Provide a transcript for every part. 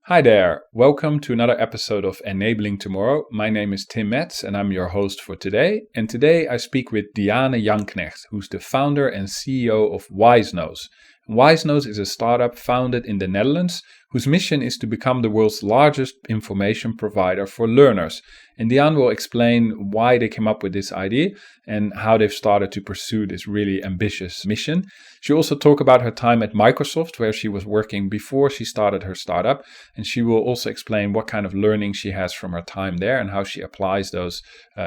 Hi there, welcome to another episode of Enabling Tomorrow. My name is Tim Metz and I'm your host for today. And today I speak with Diane Janknegt, who's the founder and CEO of Wizenoze. Wizenoze is a startup founded in the Netherlands whose mission is to become the world's largest information provider for learners. And Diane will explain why they came up with this idea and how they've started to pursue this really ambitious mission. She'll also talk about her time at Microsoft, where she was working before she started her startup. And she will also explain what kind of learning she has from her time there and how she applies those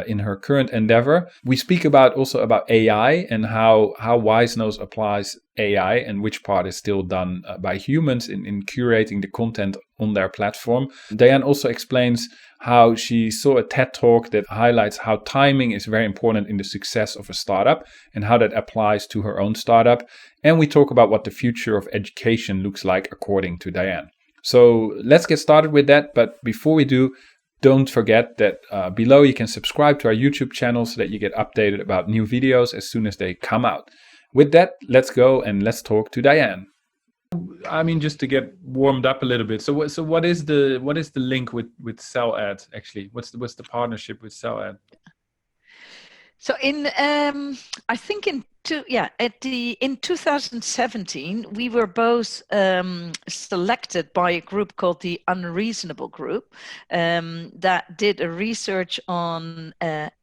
in her current endeavor. We speak also about AI and how Wizenoze applies AI and which part is still done by humans in curating the content on their platform. Diane also explains how she saw a TED Talk that highlights how timing is very important in the success of a startup and how that applies to her own startup. And we talk about what the future of education looks like according to Diane. So let's get started with that. But before we do, don't forget that below you can subscribe to our YouTube channel so that you get updated about new videos as soon as they come out. With that, let's go and let's talk to Diane. I mean, just to get warmed up a little bit. So what is the link with CellAd actually? What's the partnership with CellAd? So I think in 2017 we were both selected by a group called the Unreasonable Group that did a research on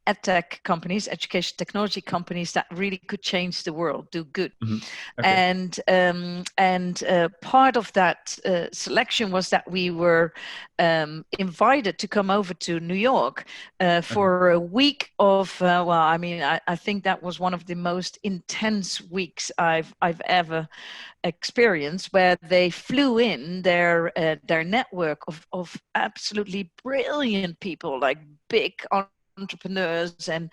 EdTech companies, education technology companies that really could change the world, do good. Mm-hmm. Okay. And part of that selection was that we were invited to come over to New York for a week of I think that was one of the most intense weeks I've ever experienced, where they flew in their network of absolutely brilliant people, like big entrepreneurs and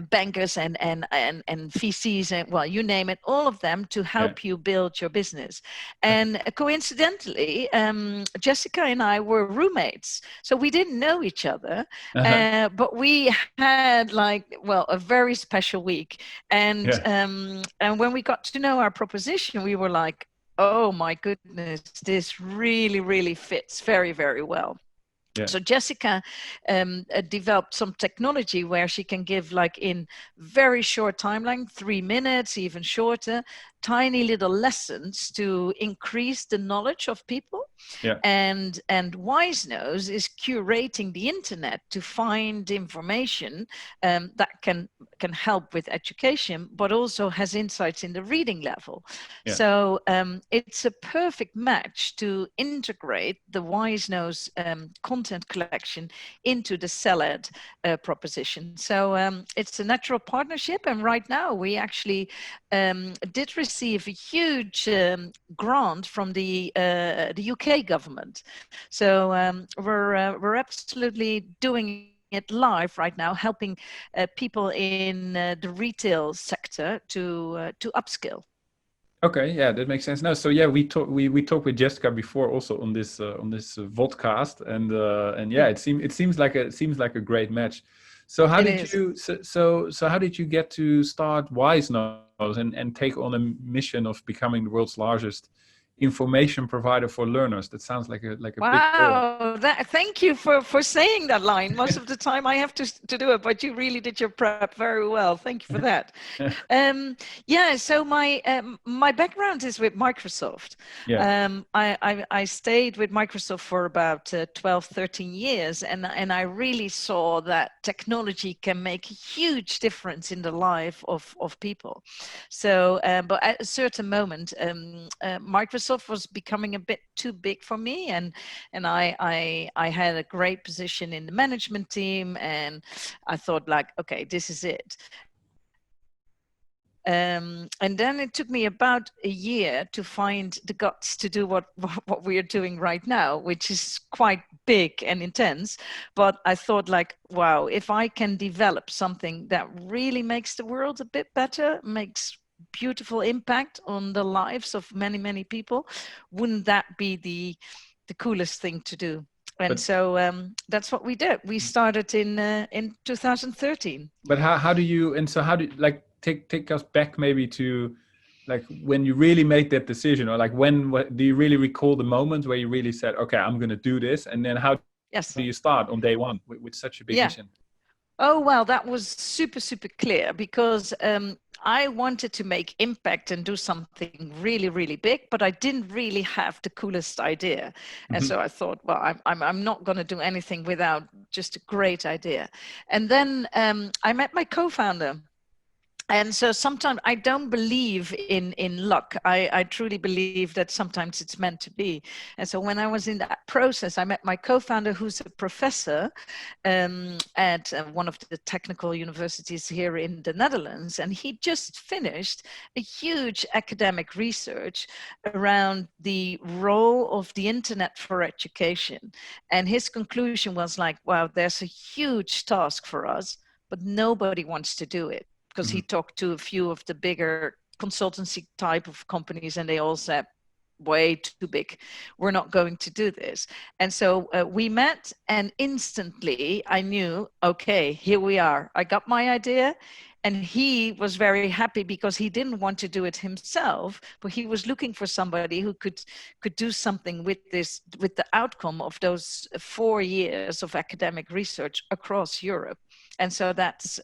bankers and VCs and you name it, all of them to help you build your business. And coincidentally, Jessica and I were roommates, so we didn't know each other, but we had a very special week. And when we got to know our proposition, we were like, oh my goodness, this really, really fits very, very well. Yeah. So Jessica developed some technology where she can give, in very short timeline, 3 minutes, even shorter, tiny little lessons to increase the knowledge of people. Yeah. And Wizenoze is curating the internet to find information that can help with education, but also has insights in the reading level. Yeah. So it's a perfect match to integrate the Wizenoze content collection into the CellAd proposition. So it's a natural partnership, and right now we actually did receive a huge grant from the UK government. So we're absolutely doing it live right now, helping people in the retail sector to upskill. Okay, yeah, that makes sense. No, so yeah, we talked with Jessica before also on this vodcast, and yeah, it seems like a great match. So how did you get to start Wizenoze and take on a mission of becoming the world's largest information provider for learners? That sounds like a big goal. Thank you for saying that line. Most of the time I have to do it, but you really did your prep very well. Thank you for that. So my background is with Microsoft. Yeah. I stayed with Microsoft for about 12, 13 years, and I really saw that technology can make a huge difference in the life of people. So, but at a certain moment, Microsoft was becoming a bit too big for me, and I had a great position in the management team, and I thought okay, this is it. And then it took me about a year to find the guts to do what we are doing right now, which is quite big and intense. But I thought wow, if I can develop something that really makes the world a bit better, makes beautiful impact on the lives of many, many people, wouldn't that be the coolest thing to do? And so that's what we did. We started in 2013. But how do you take us back maybe to like when you really made that decision, or like do you really recall the moment where you really said, okay, I'm going to do this? And then how Yes. do you start on day one with such a big Yeah. mission? Oh, well, that was super, super clear because I wanted to make impact and do something really, really big, but I didn't really have the coolest idea. And so I thought, well, I'm not going to do anything without just a great idea. And then I met my co-founder. And so sometimes I don't believe in luck. I truly believe that sometimes it's meant to be. And so when I was in that process, I met my co-founder, who's a professor at one of the technical universities here in the Netherlands. And he just finished a huge academic research around the role of the internet for education. And his conclusion was like, wow, there's a huge task for us, but nobody wants to do it. Because he talked to a few of the bigger consultancy type of companies and they all said, way too big, we're not going to do this. And so we met, and instantly I knew, okay, here we are. I got my idea. And he was very happy because he didn't want to do it himself, but he was looking for somebody who could do something with this, with the outcome of those 4 years of academic research across Europe. And so that's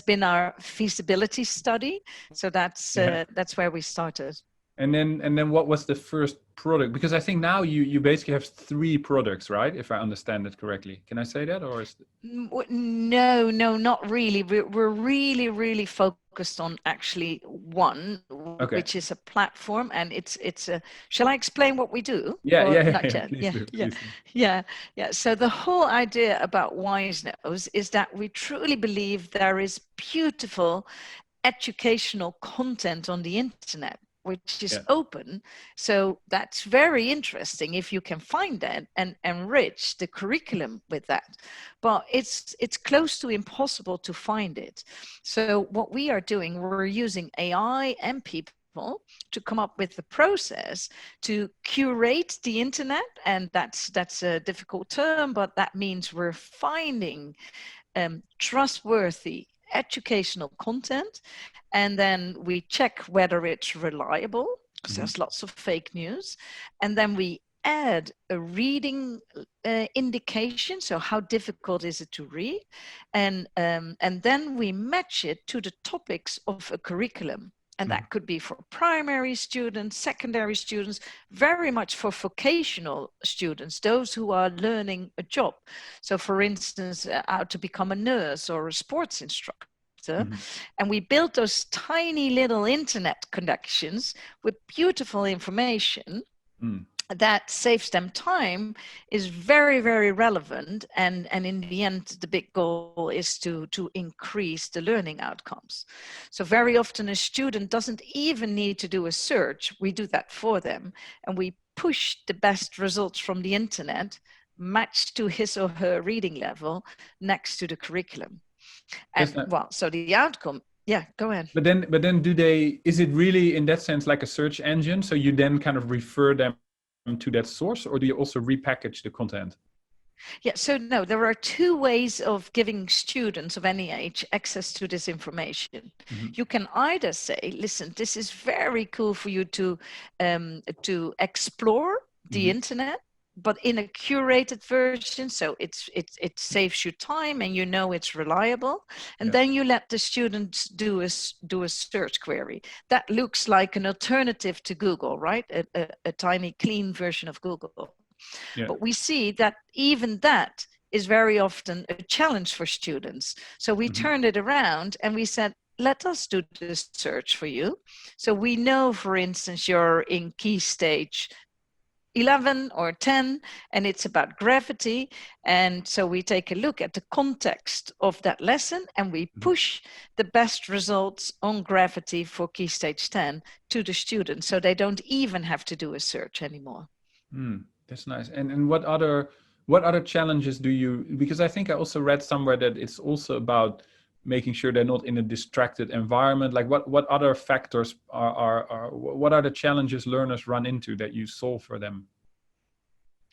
been our feasibility study. So that's where we started. And then what was the first product? Because I think now you basically have 3 products, right? If I understand it correctly. Can I say that, or is No, not really. We're really, really focused on actually one, which is a platform, and it's a. Shall I explain what we do? Yeah. Yeah, Please do. yeah. So the whole idea about Wizenoze is that we truly believe there is beautiful educational content on the internet which is open. So that's very interesting if you can find that and enrich the curriculum with that. But it's close to impossible to find it. So what we are doing, we're using AI and people to come up with the process to curate the internet. And that's a difficult term, but that means we're finding trustworthy educational content, and then we check whether it's reliable, because there's lots of fake news, and then we add a reading indication, so how difficult is it to read, and then we match it to the topics of a curriculum. And that could be for primary students, secondary students, very much for vocational students, those who are learning a job. So for instance, how to become a nurse or a sports instructor. And we built those tiny little internet connections with beautiful information that saves them time, is very, very relevant. And in the end, the big goal is to increase the learning outcomes. So very often a student doesn't even need to do a search. We do that for them. And we push the best results from the internet matched to his or her reading level next to the curriculum. And so the outcome, go ahead. But then is it really in that sense like a search engine? So you then kind of refer them to that source, or do you also repackage the content? Yeah, so no, there are 2 ways of giving students of any age access to this information. You can either say, listen, this is very cool for you to explore the internet, but in a curated version, so it saves you time and you know it's reliable. And then you let the students do a search query that looks like an alternative to Google, right? A tiny clean version of Google. But we see that even that is very often a challenge for students. So we turned it around and we said, let us do this search for you. So we know, for instance, you're in key stage 11 or 10, and it's about gravity. And so we take a look at the context of that lesson and we push the best results on gravity for key stage 10 to the students, so they don't even have to do a search anymore. That's nice. And what other challenges do you, because I think I also read somewhere that it's also about making sure they're not in a distracted environment. Like what other factors what are the challenges learners run into that you solve for them?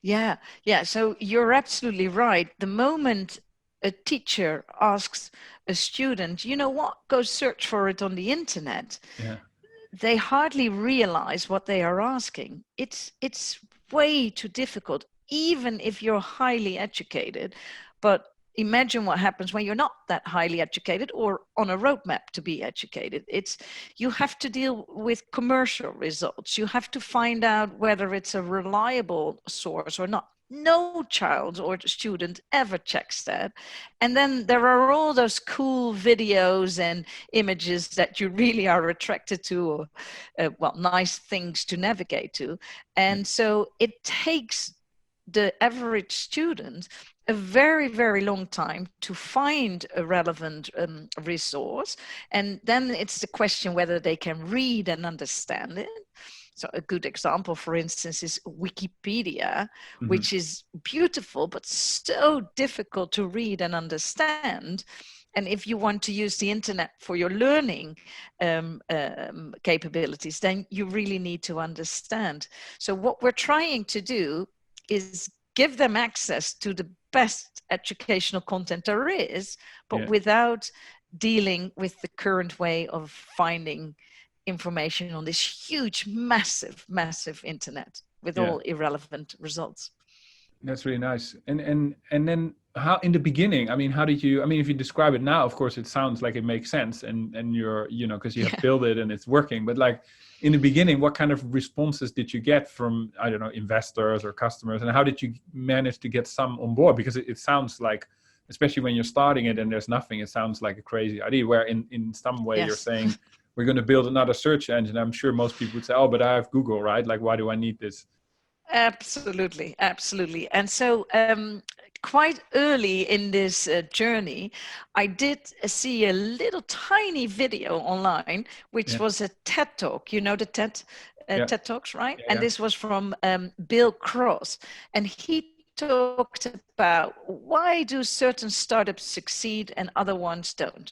Yeah. So you're absolutely right. The moment a teacher asks a student, you know what, go search for it on the internet. they hardly realize what they are asking. It's way too difficult, even if you're highly educated. But imagine what happens when you're not that highly educated or on a roadmap to be educated. You have to deal with commercial results. You have to find out whether it's a reliable source or not. No child or student ever checks that. And then there are all those cool videos and images that you really are attracted to, or nice things to navigate to. And so it takes the average student a very, very long time to find a relevant resource. And then it's the question whether they can read and understand it. So a good example, for instance, is Wikipedia, which is beautiful, but so difficult to read and understand. And if you want to use the internet for your learning capabilities, then you really need to understand. So what we're trying to do is give them access to the best educational content there is, but without dealing with the current way of finding information on this huge, massive internet with all irrelevant results. That's really nice. And then how in the beginning, I mean, how did you, I mean, if you describe it now, of course, it sounds like it makes sense and you're, because you have built it and it's working, but like in the beginning, what kind of responses did you get from, I don't know, investors or customers, and how did you manage to get some on board? Because it sounds like, especially when you're starting it and there's nothing, it sounds like a crazy idea, where in some way you're saying, we're going to build another search engine. I'm sure most people would say, oh, but I have Google, right? Like, why do I need this? Absolutely. And so quite early in this journey, I did see a little tiny video online, which was a TED Talk. You know the TED Talks, right? And this was from Bill Cross. And he talked about why do certain startups succeed and other ones don't.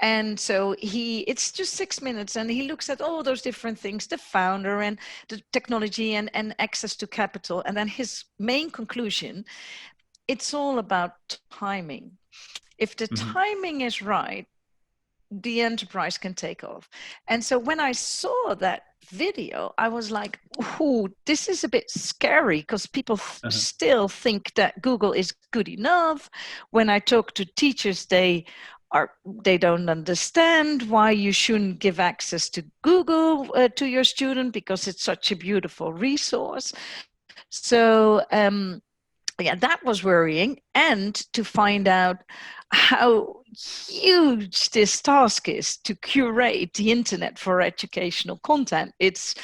And so it's just 6 minutes and he looks at all those different things, the founder and the technology and access to capital. And then his main conclusion, it's all about timing. If the timing is right, the enterprise can take off. And so when I saw that video, I was like, "Ooh, this is a bit scary," because people still think that Google is good enough. When I talk to teachers, they don't understand why you shouldn't give access to Google to your student because it's such a beautiful resource. So that was worrying, and to find out how huge this task is to curate the internet for educational content. It's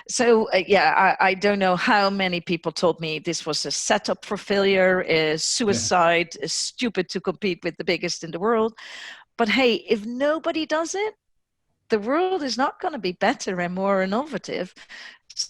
so I don't know how many people told me this was a setup for failure, a suicide, is stupid to compete with the biggest in the world. But hey, if nobody does it, the world is not going to be better and more innovative.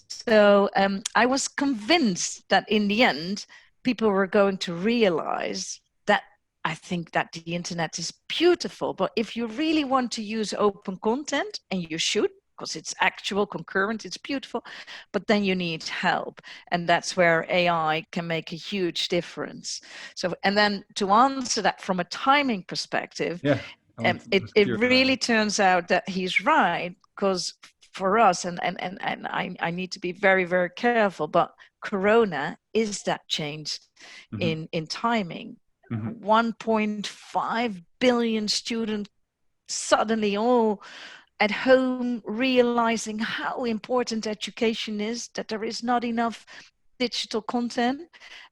So I was convinced that in the end, people were going to realize that I think that the internet is beautiful, but if you really want to use open content, and you should, because it's actual, concurrent, it's beautiful, but then you need help. And that's where AI can make a huge difference. So, and then to answer that from a timing perspective, it really turns out that he's right, because for us, and I need to be very, very careful, but Corona is that change in timing. 1.5 billion students suddenly all at home realizing how important education is, that there is not enough digital content.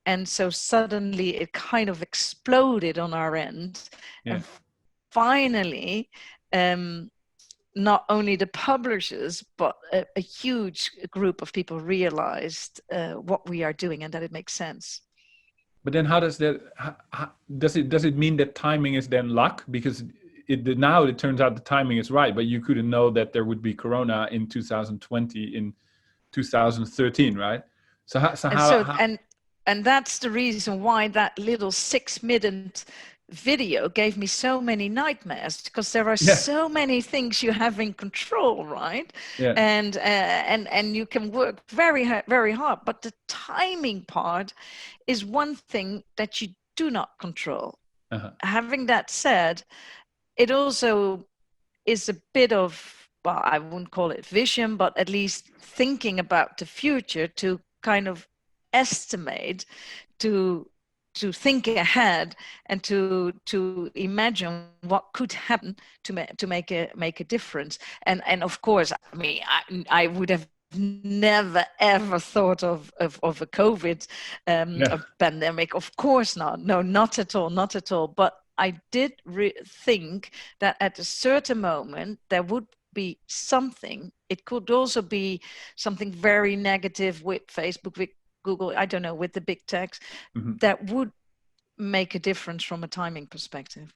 And so suddenly it kind of exploded on our end. And finally, not only the publishers, but a huge group of people realized what we are doing and that it makes sense. But then how does that, does it mean that timing is then luck? Because now it turns out the timing is right, but you couldn't know that there would be Corona in 2020, in 2013, right? And that's the reason why that little 6-minute video gave me so many nightmares, because there are so many things you have in control, right? And you can work very, very hard, but the timing part is one thing that you do not control. Having that said, it also is a bit of well, I wouldn't call it vision, but at least thinking about the future to kind of estimate, to think ahead, and to imagine what could happen to make a difference. And of course, I mean, I would have never ever thought of a COVID a pandemic. Of course not. No, not at all, not at all. But I did think that at a certain moment there would be something. It could also be something very negative with Facebook, with Google, I don't know, with the big techs, that would make a difference from a timing perspective.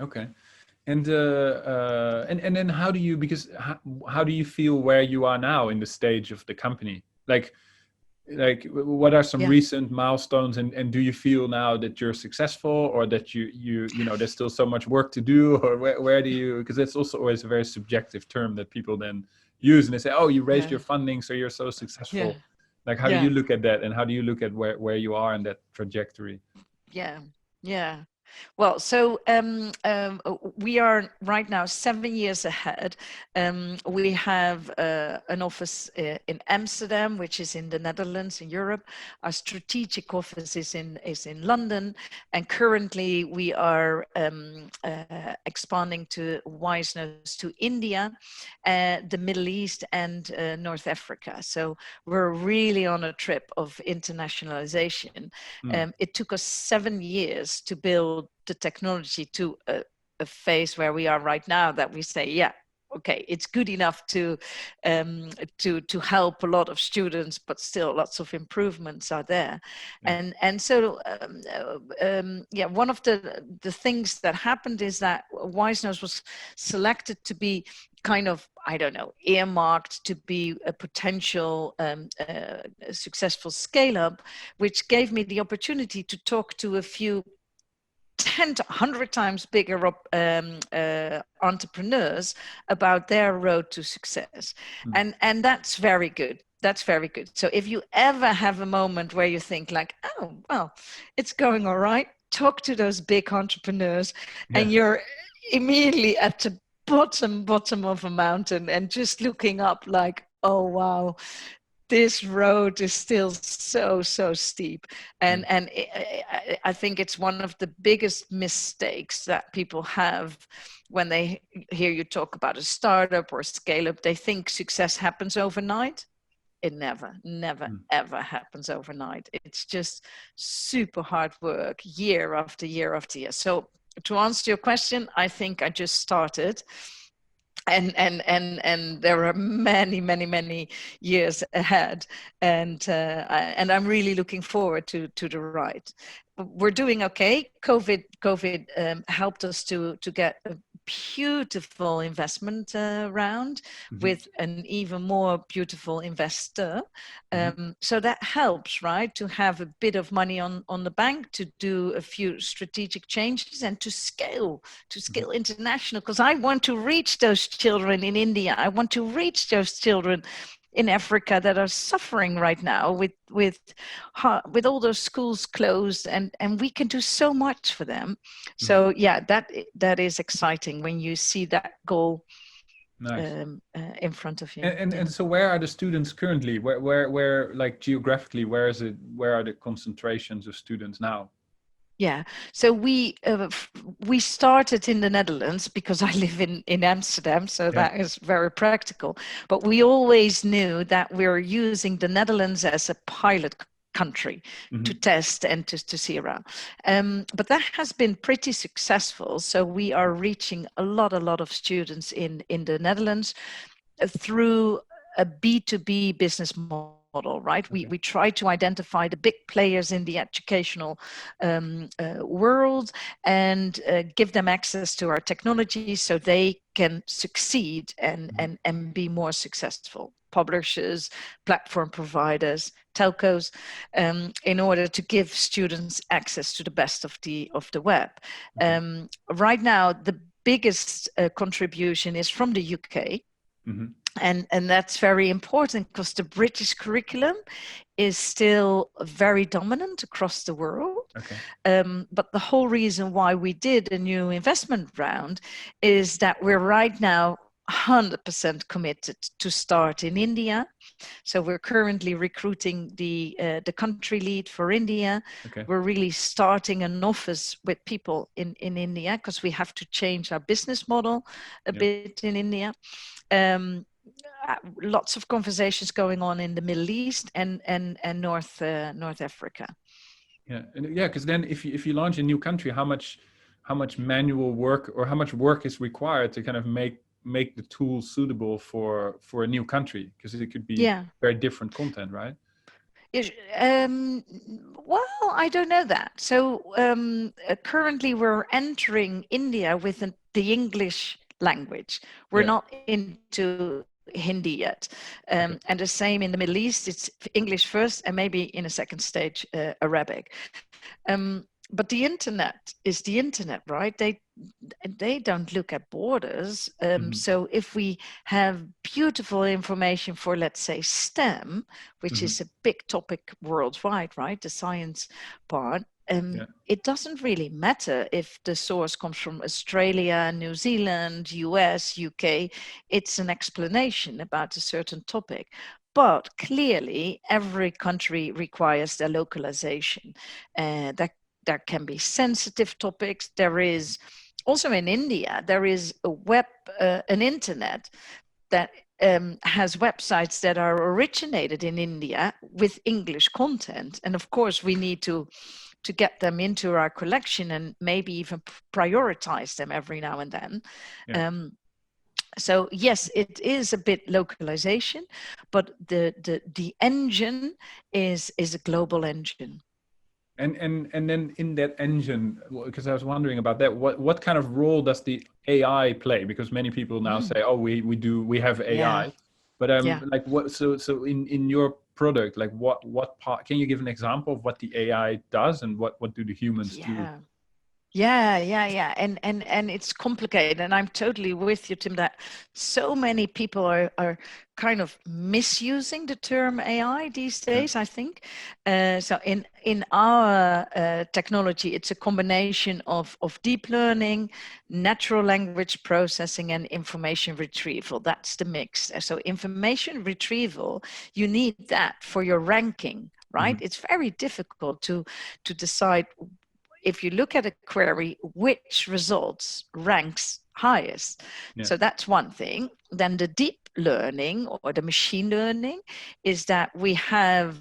Okay. And then how do you, because how do you feel where you are now in the stage of the company? Like what are some recent milestones, and do you feel now that you're successful, or that you know there's still so much work to do, or where do you, because it's also always a very subjective term that people then use, and they say, oh, you raised your funding, so you're so successful. Like, how do you look at that, and how do you look at where you are in that trajectory? Yeah. Well, so we are right now 7 years ahead. We have an office in Amsterdam, which is in the Netherlands, in Europe. Our strategic office is in London, and currently we are expanding to Wizenoze to India, the Middle East, and North Africa. So we're really on a trip of internationalization. It took us 7 years to build the technology to a phase where we are right now, that we say, okay, it's good enough to help a lot of students, but still lots of improvements are there. And so one of the things that happened is that Wizenoze was selected to be kind of, I don't know, earmarked to be a potential successful scale-up, which gave me the opportunity to talk to a few 10 to 100 times bigger entrepreneurs about their road to success. And that's very good. That's very good. So if you ever have a moment where you think like, oh, well, it's going all right, talk to those big entrepreneurs, and you're immediately at the bottom of a mountain and just looking up like, oh, wow, this road is still so steep. And I think it's one of the biggest mistakes that people have when they hear you talk about a startup or a scale up. They think success happens overnight. It never ever happens overnight. It's just super hard work, year after year after year. So to answer your question, I think I just started. And there are many years ahead, and I'm really looking forward to the ride. We're doing okay. COVID helped us to get a beautiful investment round with an even more beautiful investor. So that helps, right? To have a bit of money on the bank to do a few strategic changes and to scale international, because I want to reach those children in India. I want to reach those children in Africa that are suffering right now with all those schools closed, and we can do so much for them. So that is exciting when you see that goal in front of you. And so where are the students currently? Where like geographically, where are the concentrations of students now? Yeah, so we started in the Netherlands because I live in Amsterdam, so that is very practical. But we always knew that we were using the Netherlands as a pilot country to test and to see around. But that has been pretty successful. So we are reaching a lot of students in the Netherlands through a B2B business model. Right? We try to identify the big players in the educational world and give them access to our technology so they can succeed and be more successful. Publishers, platform providers, telcos, in order to give students access to the best of the web. Right now, the biggest contribution is from the UK. And that's very important because the British curriculum is still very dominant across the world. But the whole reason why we did a new investment round is that we're right now 100% committed to start in India. So we're currently recruiting the country lead for India. Okay. We're really starting an office with people in India because we have to change our business model a bit in India. Lots of conversations going on in the Middle East and North Africa. Yeah, and yeah, because then if you launch a new country, how much manual work or how much work is required to kind of make the tool suitable for a new country? Because it could be very different content, right? Well, I don't know that. So currently we're entering India with the English language. We're not into Hindi yet. And the same in the Middle East, it's English first and maybe in a second stage Arabic. But the internet is the internet, right? They don't look at borders. So if we have beautiful information for, let's say, STEM, which is a big topic worldwide, right? The science part. It doesn't really matter if the source comes from Australia, New Zealand, US, UK. It's an explanation about a certain topic. But clearly, every country requires their localization. There can be sensitive topics. There is also in India, there is an internet that has websites that are originated in India with English content. And of course, we need to get them into our collection and maybe even prioritize them every now and then. So yes, it is a bit localization, but the engine is a global engine. And then in that engine, because I was wondering about that, what kind of role does the AI play? Because many people now say, oh, we have AI, but like what? So in your product, like what part? Can you give an example of what the AI does and what do the humans do? Yeah. And it's complicated. And I'm totally with you, Tim, that so many people are kind of misusing the term AI these days, I think. So in our technology, it's a combination of deep learning, natural language processing, and information retrieval. That's the mix. So information retrieval, you need that for your ranking, right? It's very difficult to decide, if you look at a query, which results ranks highest. So that's one thing. Then the deep learning or the machine learning is that we have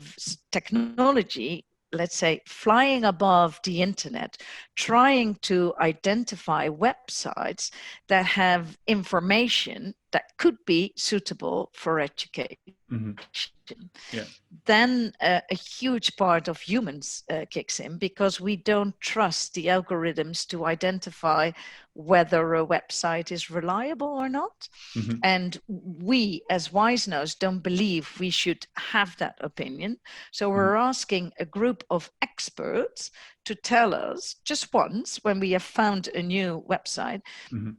technology, let's say, flying above the internet, trying to identify websites that have information that could be suitable for education. Then a huge part of humans kicks in, because we don't trust the algorithms to identify whether a website is reliable or not. And we as Wizenoze don't believe we should have that opinion. So we're asking a group of experts to tell us just once, when we have found a new website,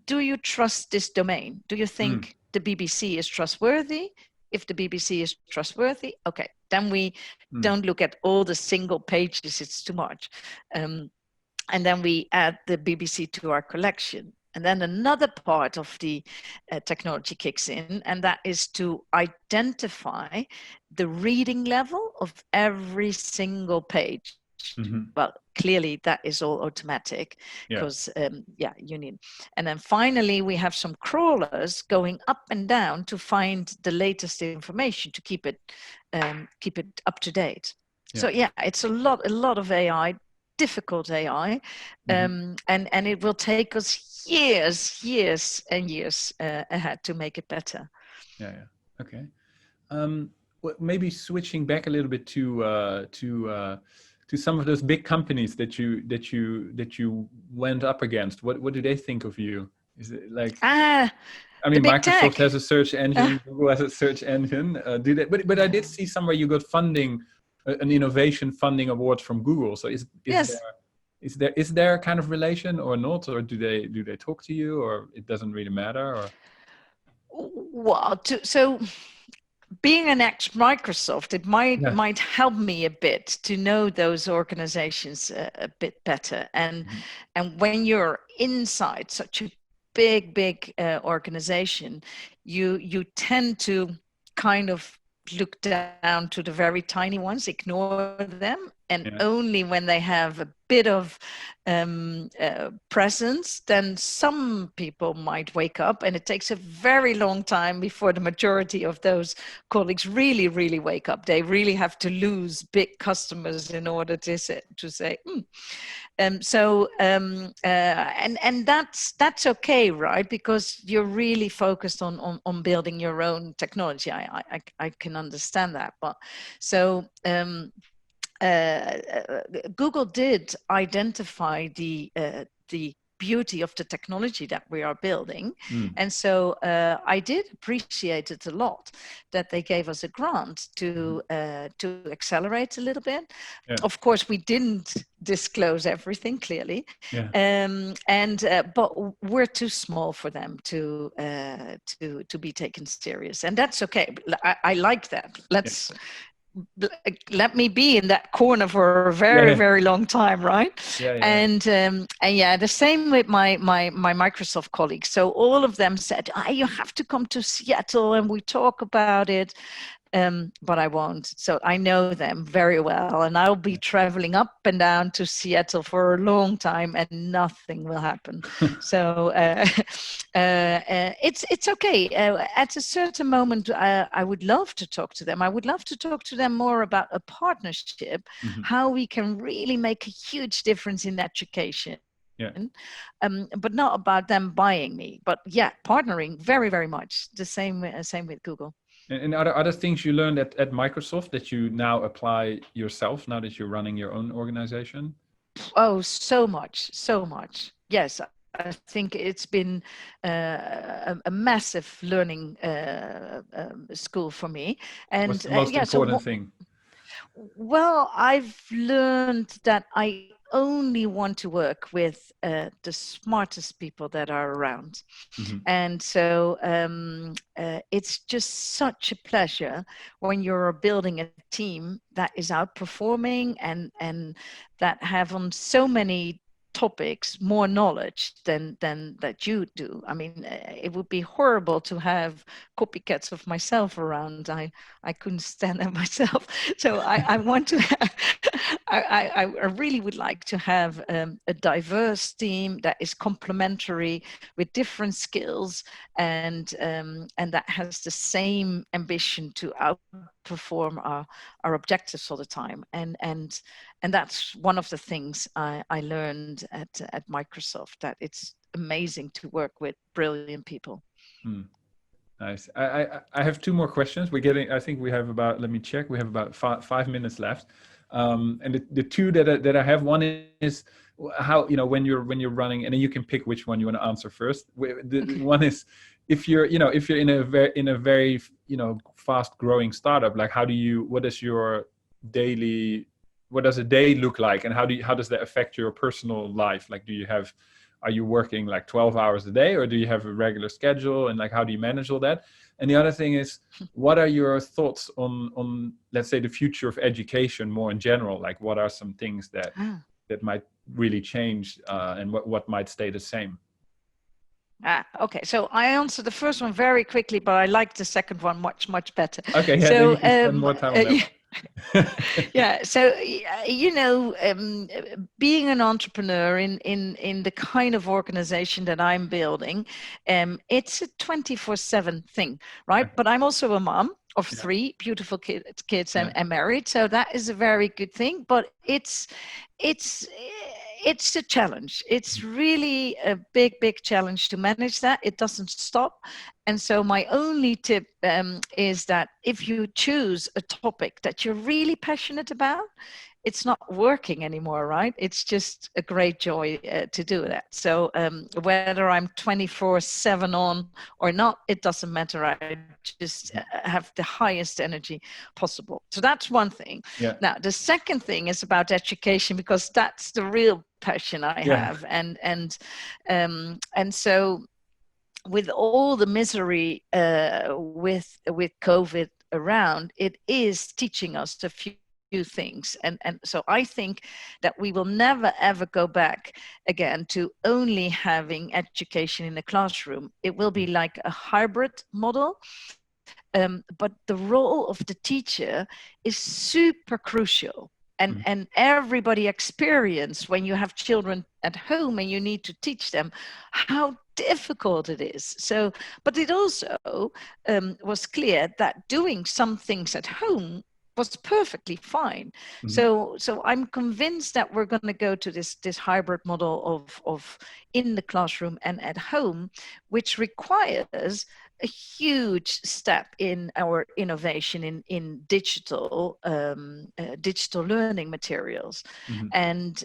do you trust this domain? Do you think the BBC is trustworthy? If the BBC is trustworthy, okay, then we don't look at all the single pages, it's too much. And then we add the BBC to our collection. And then another part of the technology kicks in, and that is to identify the reading level of every single page. Well, clearly that is all automatic, because you need. And then finally, we have some crawlers going up and down to find the latest information to keep it up to date. So it's a lot of AI, difficult AI, and it will take us years and years ahead to make it better. Okay. Well, maybe switching back a little bit to some of those big companies that you went up against. What do they think of you? Is it like, I mean, Microsoft has a search engine, Google has a search engine. Do they? But I did see somewhere you got funding, an innovation funding award from Google. So is there kind of relation or not, or do they talk to you, or it doesn't really matter? Or? Well, so being an ex-Microsoft, it might help me a bit to know those organizations a bit better. And when you're inside such a big organization, you tend to kind of look down to the very tiny ones, ignore them, and only when they have a bit of presence, then some people might wake up, and it takes a very long time before the majority of those colleagues really wake up. They really have to lose big customers in order to say and that's okay, right? Because you're really focused on building your own technology. I can understand that, but so Google did identify the beauty of the technology that we are building. And so I did appreciate it a lot that they gave us a grant to accelerate a little bit. Of course, we didn't disclose everything clearly, but we're too small for them to be taken serious, and that's okay. I like that. Let me be in that corner for a very long time, right? And the same with my Microsoft colleagues. So all of them said, you have to come to Seattle and we talk about it. But I won't. So I know them very well, and I'll be traveling up and down to Seattle for a long time, and nothing will happen. So it's okay. At a certain moment, I would love to talk to them. I would love to talk to them more about a partnership, how we can really make a huge difference in education. But not about them buying me. But partnering very much. The same with Google. And are there other things you learned at Microsoft that you now apply yourself, now that you're running your own organization? Oh, so much. Yes, I think it's been a massive learning school for me. And what's the most important thing? Well, I've learned that I only want to work with the smartest people that are around. And so it's just such a pleasure when you're building a team that is outperforming and that have on so many topics more knowledge than that you do. I mean, it would be horrible to have copycats of myself around. I couldn't stand that myself. So I want to I really would like to have a diverse team that is complementary with different skills and that has the same ambition to outperform our objectives all the time. And that's one of the things I learned at Microsoft, that it's amazing to work with brilliant people. Nice. I have two more questions. I think we have about, let me check, we have about 5 minutes left. And the two that I have, one is how, when you're running, and then you can pick which one you want to answer first. One is, if you're in a very fast growing startup, like what does a day look like, and how does that affect your personal life? Like, are you working like 12 hours a day, or do you have a regular schedule, and like how do you manage all that? And the other thing is, what are your thoughts on let's say the future of education more in general? Like, what are some things that might really change, and what might stay the same? Okay, so I answered the first one very quickly, but I like the second one much better. Okay, yeah, so, then you can spend more time on that. So being an entrepreneur in the kind of organization that I'm building, it's a 24/7 thing, right? But I'm also a mom of 3 beautiful kids and married, so that is a very good thing. But it's a challenge. It's really a big challenge to manage that. It doesn't stop. And so my only tip is that if you choose a topic that you're really passionate about, it's not working anymore, right? It's just a great joy to do that. So whether I'm 24/7 on or not, it doesn't matter. I just have the highest energy possible. So that's one thing. Now, the second thing is about education, because that's the real passion I have. And so with all the misery with COVID around, it is teaching us the things. And so I think that we will never ever go back again to only having education in the classroom. It will be like a hybrid model. But the role of the teacher is super crucial. And everybody experience when you have children at home and you need to teach them how difficult it is. So, but it also was clear that doing some things at home was perfectly fine. So I'm convinced that we're going to go to this hybrid model of in the classroom and at home, which requires a huge step in our innovation in digital learning materials. And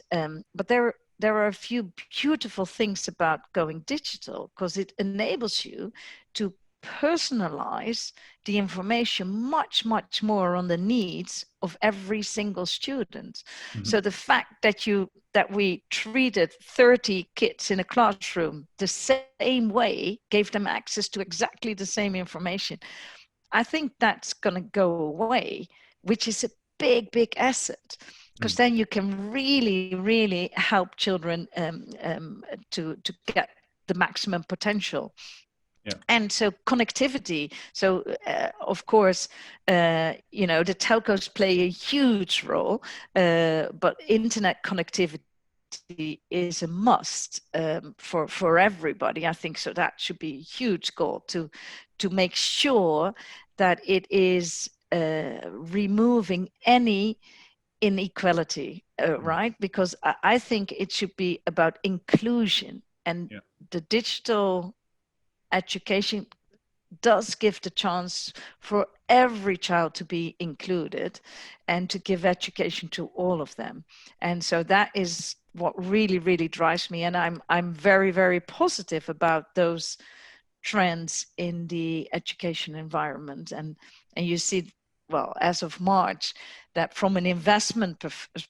but there are a few beautiful things about going digital, because it enables you to personalize the information much more on the needs of every single student. So the fact that we treated 30 kids in a classroom the same way, gave them access to exactly the same information, I think that's going to go away, which is a big asset, because then you can really help children to get the maximum potential. And so connectivity. So of course, the telcos play a huge role, but internet connectivity is a must for everybody. I think so. That should be a huge goal to make sure that it is removing any inequality, right? Because I think it should be about inclusion, and the digital education does give the chance for every child to be included and to give education to all of them. And so that is what really drives me. And I'm very positive about those trends in the education environment. And you see, well, as of March, that from an investment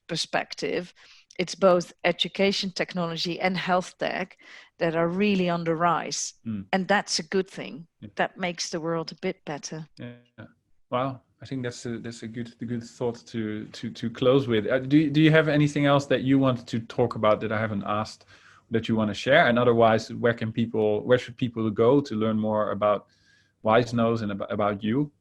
perspective, it's both education technology and health tech that are really on the rise. And that's a good thing. That makes the world a bit better. Yeah. Wow. I think that's a good thought to close with. Do you have anything else that you wanted to talk about that I haven't asked, that you want to share? And otherwise, where should people go to learn more about Wizenoze and about you?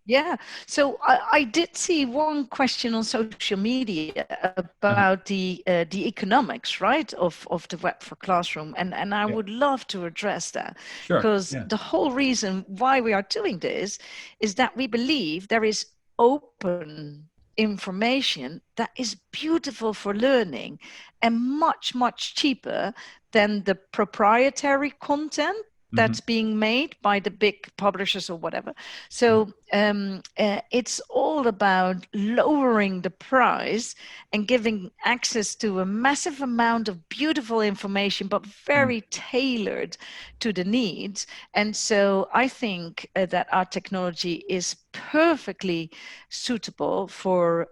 Yeah, so I did see one question on social media about the economics, right, of the web for classroom, and I would love to address that, because the whole reason why we are doing this is that we believe there is open information that is beautiful for learning and much cheaper than the proprietary content that's being made by the big publishers or whatever. So it's all about lowering the price and giving access to a massive amount of beautiful information, but very tailored to the needs. And so I think that our technology is perfectly suitable for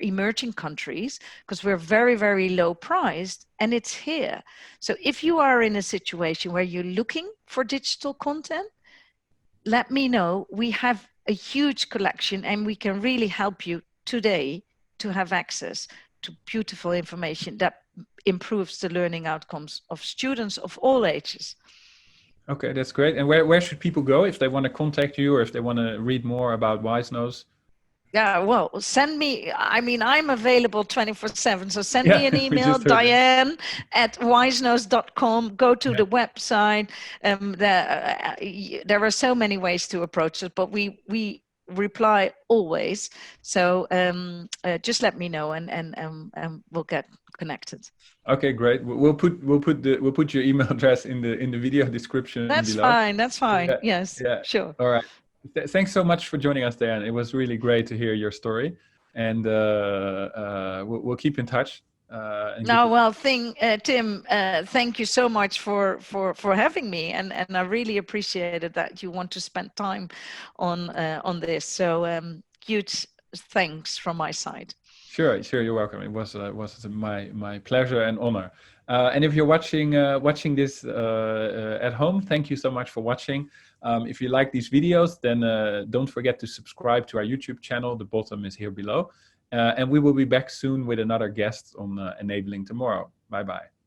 emerging countries, because we're very low priced and it's here. So if you are in a situation where you're looking for digital content, let me know. We have a huge collection and we can really help you today to have access to beautiful information that improves the learning outcomes of students of all ages. Okay, that's great. And where should people go if they want to contact you or if they want to read more about Wizenoze? Yeah, well, send me, I'm available 24/7. So send me an email, Diane at wizenoze.com. Go to the website. There are so many ways to approach it, but we reply always. So just let me know and we'll get connected. Okay, great. We'll put your email address in the video description below. That's fine. Yes, sure. All right. Thanks so much for joining us, Diane. It was really great to hear your story, and we'll keep in touch. Tim, thank you so much for having me, and I really appreciated that you want to spend time on this. So huge thanks from my side. Sure, you're welcome. It was my pleasure and honor. And if you're watching this at home, thank you so much for watching. If you like these videos, then don't forget to subscribe to our YouTube channel. The bottom is here below. And we will be back soon with another guest on Enabling Tomorrow. Bye-bye.